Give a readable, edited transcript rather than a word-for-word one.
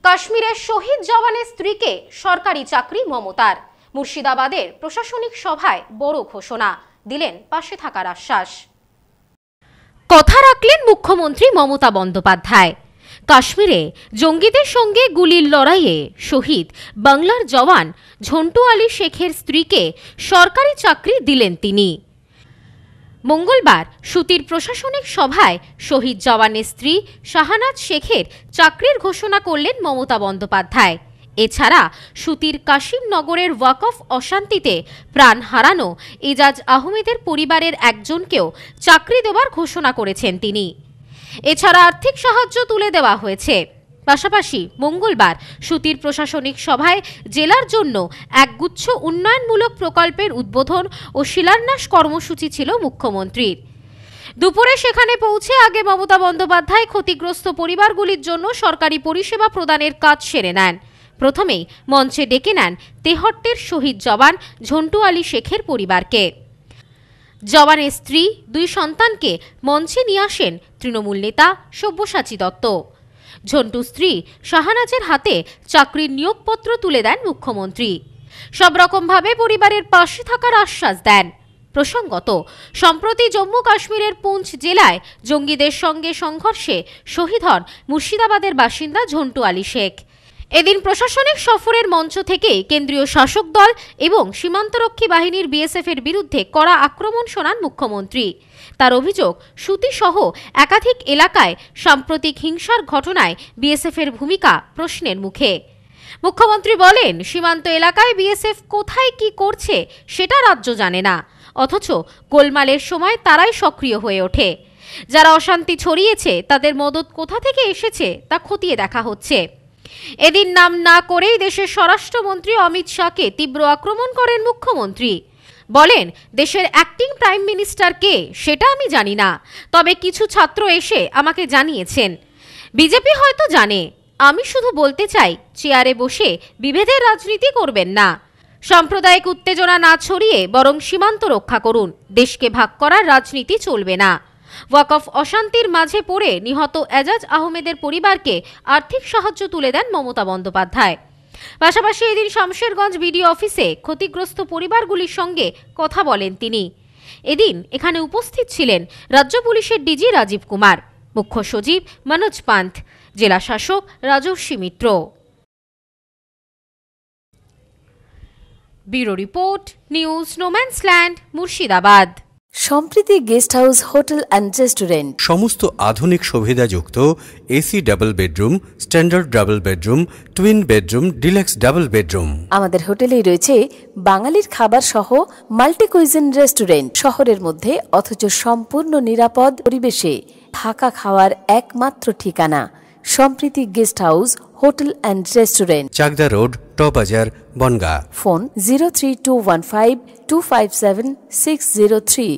কাশ্মীরের শহীদ জওয়ানের স্ত্রীকে সরকারি চাকরি মমতার। মুর্শিদাবাদের প্রশাসনিক সভায় বড় ঘোষণা দিলেন, পাশে থাকার আশ্বাস। কথা রাখলেন মুখ্যমন্ত্রী মমতা বন্দ্যোপাধ্যায়। কাশ্মীরে জঙ্গিদের সঙ্গে গুলির লড়াইয়ে শহীদ বাংলার জওয়ান ঝন্টু আলী শেখের স্ত্রীকে সরকারি চাকরি দিলেন তিনি। মঙ্গলবার সুতির প্রশাসনিক সভায় শহীদ জওয়ানের স্ত্রী শাহানাজ শেখের চাকরির ঘোষণা করলেন মমতা বন্দ্যোপাধ্যায়। এছাড়া সুতির কাশিমনগরের ওয়াকফ অশান্তিতে প্রাণ হারানো এজাজ আহমেদের পরিবারের একজনকেও চাকরি দেওয়ার ঘোষণা করেছেন তিনি। এছাড়া আর্থিক সাহায্য তুলে দেওয়া হয়েছে। পাশাপাশি মঙ্গলবার সুতির প্রশাসনিক সভায় জেলার জন্য একগুচ্ছ উন্নয়নমূলক প্রকল্পের উদ্বোধন ও শিলান্যাস কর্মসূচি ছিল মুখ্যমন্ত্রীর। দুপুরে সেখানে পৌঁছে আগে মমতা বন্দ্যোপাধ্যায় ক্ষতিগ্রস্ত পরিবারগুলির জন্য সরকারি পরিষেবা প্রদানের কাজ সেরে নেন। প্রথমেই মঞ্চে ডেকে নেন তেহট্টের শহীদ জওয়ান ঝন্টু আলী শেখের পরিবারকে। জওয়ানের স্ত্রী, দুই সন্তানকে মঞ্চে নিয়ে আসেন তৃণমূল নেতা সব্যসাচী দত্ত। ঝন্টু স্ত্রী শাহানাজের হাতে চাকরির নিয়োগপত্র তুলে দেন মুখ্যমন্ত্রী। সব রকমভাবে পরিবারের পাশে থাকার আশ্বাস দেন। প্রসঙ্গত, সম্প্রতি জম্মু কাশ্মীরের পুঞ্চ জেলায় জঙ্গিদের সঙ্গে সংঘর্ষে শহীদ হন মুর্শিদাবাদের বাসিন্দা ঝন্টু আলী শেখ। এদিন প্রশাসনিক সফরের মঞ্চ থেকে কেন্দ্রীয় শাসক দল এবং সীমান্তরক্ষী বাহিনীর বিএসএফ এর বিরুদ্ধে কড়া আক্রমণ শোনান মুখ্যমন্ত্রী। তার অভিযোগ, সুতি সহ একাধিক এলাকায় সাম্প্রতিক হিংসার ঘটনায় বিএসএফ এর ভূমিকা প্রশ্নের মুখে। মুখ্যমন্ত্রী বলেন, সীমান্ত এলাকায় বিএসএফ কোথায় কি করছে সেটা রাজ্য জানে না, অথচ গোলমালের সময় তারাই সক্রিয় হয়ে ওঠে। যারা অশান্তি ছড়িয়েছে তাদের মদত কোথা থেকে এসেছে তা খতিয়ে দেখা হচ্ছে। এদিন নাম না করেই দেশের স্বরাষ্ট্রমন্ত্রী অমিত শাহকে তীব্র আক্রমণ করেন মুখ্যমন্ত্রী। বলেন, দেশের অ্যাক্টিং প্রাইম মিনিস্টার কে সেটা আমি জানি না, তবে কিছু ছাত্র এসে আমাকে জানিয়েছেন। বিজেপি হয়তো জানে, আমি শুধু বলতে চাই চেয়ারে বসে বিভেদের রাজনীতি করবেন না। সাম্প্রদায়িক উত্তেজনা না ছড়িয়ে বরং সীমান্ত রক্ষা করুন। দেশকে ভাগ করার রাজনীতি চলবে না। ওয়াকফ অশান্তির মাঝে পড়ে নিহত এজাজ আহমেদের পরিবারকে আর্থিক সাহায্য তুলে দেন মমতা বন্দ্যোপাধ্যায়। পাশাপাশি এদিন শামশেরগঞ্জ বিডিও অফিসে ক্ষতিগ্রস্ত পরিবারগুলির সঙ্গে কথা বলেন তিনি। এদিন এখানে উপস্থিত ছিলেন রাজ্য পুলিশের ডিজি রাজীব কুমার, মুখ্য সচিব মনোজ পান্থ, জেলা শাসক Rajasvi Mitra. Bureau report, news no man's land, Murshidabad. Sampriti guest house, hotel and restaurant. সমস্ত আধুনিক সুবিধাযুক্ত AC double bedroom, standard double bedroom, twin bedroom, deluxe double bedroom. আমাদের হোটেলেই রয়েছে বাঙালির খাবার সহ মাল্টি কুইজিন রেস্টুরেন্ট। শহরের মধ্যে অথচ সম্পূর্ণ নিরাপদ পরিবেশে থাকা খাওয়ার একমাত্র ঠিকানা Sampriti guest house, hotel and restaurant, Chakdah road, টবাজার, বনগাঁ। ফোন 03215257603।